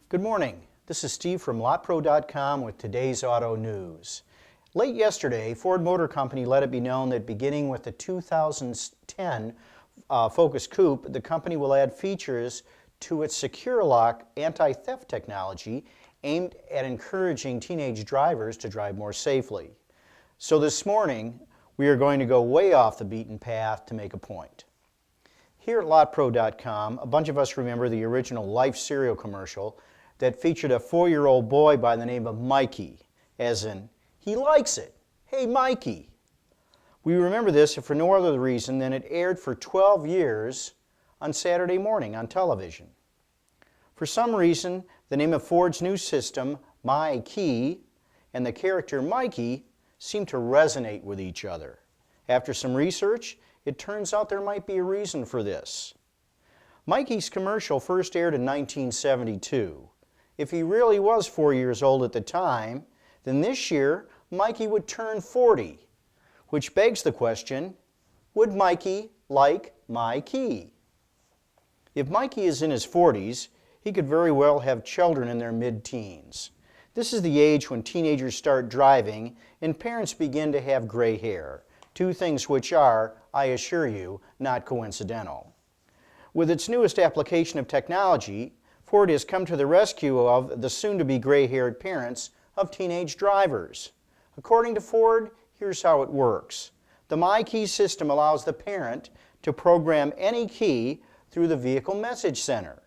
Good morning. This is Steve from LotPro.com with today's auto news. Late yesterday, Ford Motor Company let it be known that beginning with the 2010 Focus Coupe, the company will add features to its Secure Lock anti-theft technology aimed at encouraging teenage drivers to drive more safely. So this morning, we are going to go way off the beaten path to make a point. Here at LotPro.com, a bunch of us remember the original Life cereal commercial that featured a 4-year-old boy by the name of MyKey, as in, he likes it. Hey, MyKey. We remember this if for no other reason than it aired for 12 years on Saturday morning on television. For some reason, the name of Ford's new system, MyKey, and the character MyKey seem to resonate with each other. After some research, it turns out there might be a reason for this. MyKey's commercial first aired in 1972. If he really was 4 years old at the time, then this year MyKey would turn 40, which begs the question, would MyKey like MyKey? If MyKey is in his 40s, he could very well have children in their mid-teens. This is the age when teenagers start driving and parents begin to have gray hair, two things which are, I assure you, not coincidental. With its newest application of technology, Ford has come to the rescue of the soon-to-be gray-haired parents of teenage drivers. According to Ford, here's how it works. The MyKey system allows the parent to program any key through the vehicle message center.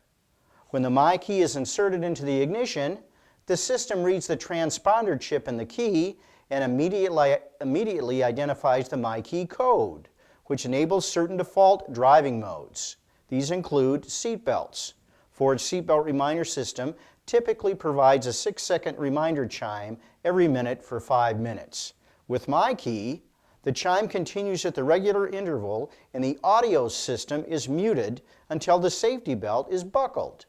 When the MyKey is inserted into the ignition, the system reads the transponder chip in the key and immediately identifies the MyKey code, which enables certain default driving modes. These include seatbelts. Ford's seatbelt reminder system typically provides a 6-second reminder chime every minute for 5 minutes. With MyKey, the chime continues at the regular interval and the audio system is muted until the safety belt is buckled.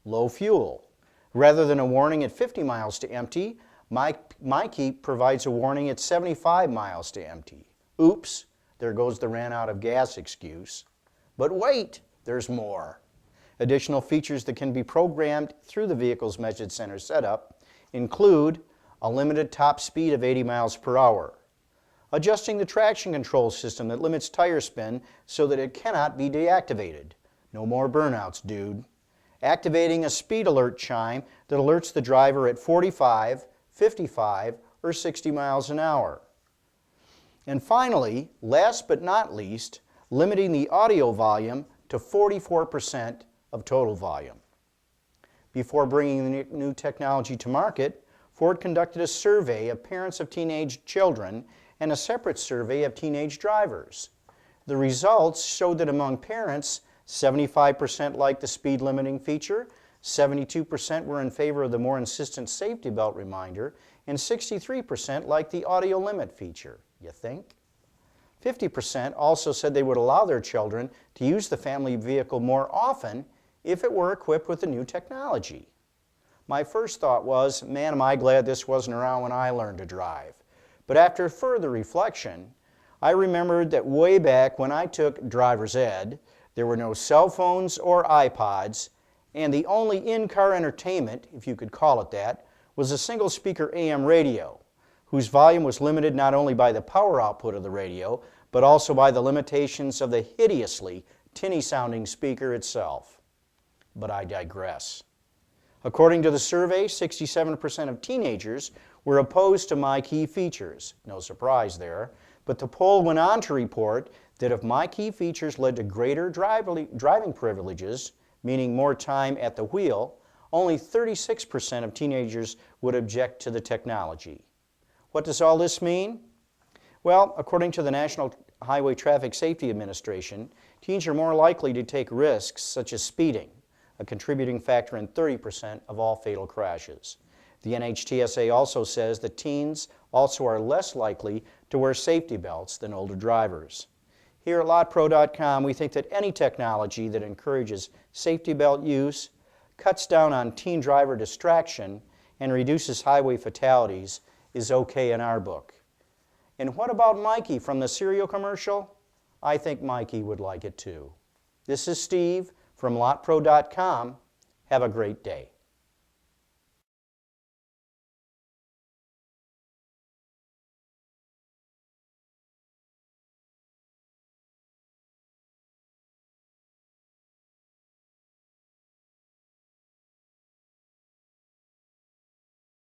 Low fuel. Rather than a warning at 50 miles to empty, MyKey provides a warning at 75 miles to empty. Oops, there goes the ran out of gas excuse. But wait, there's more. Additional features that can be programmed through the vehicle's message center setup include a limited top speed of 80 miles per hour, adjusting the traction control system that limits tire spin so that it cannot be deactivated. No more burnouts, dude. Activating a speed alert chime that alerts the driver at 45, 55, or 60 miles an hour. And finally, last but not least, limiting the audio volume to 44% of total volume. Before bringing the new technology to market, Ford conducted a survey of parents of teenage children and a separate survey of teenage drivers. The results showed that among parents, 75% liked the speed limiting feature, 72% were in favor of the more insistent safety belt reminder, and 63% liked the audio limit feature. You think? 50% also said they would allow their children to use the family vehicle more often if it were equipped with the new technology. My first thought was, man, am I glad this wasn't around when I learned to drive. But after further reflection, I remembered that way back when I took driver's ed, there were no cell phones or iPods, and the only in-car entertainment, if you could call it that, was a single-speaker AM radio, whose volume was limited not only by the power output of the radio, but also by the limitations of the hideously tinny-sounding speaker itself. But I digress. According to the survey, 67% of teenagers were opposed to MyKey features. No surprise there. But the poll went on to report that if MyKey features led to greater driving privileges, meaning more time at the wheel, only 36% of teenagers would object to the technology. What does all this mean? Well, according to the National Highway Traffic Safety Administration, teens are more likely to take risks such as speeding, a contributing factor in 30% of all fatal crashes. The NHTSA also says that teens also are less likely to wear safety belts than older drivers. Here at LotPro.com, we think that any technology that encourages safety belt use, cuts down on teen driver distraction, and reduces highway fatalities is okay in our book. And what about MyKey from the cereal commercial? I think MyKey would like it too. This is Steve from LotPro.com. Have a great day.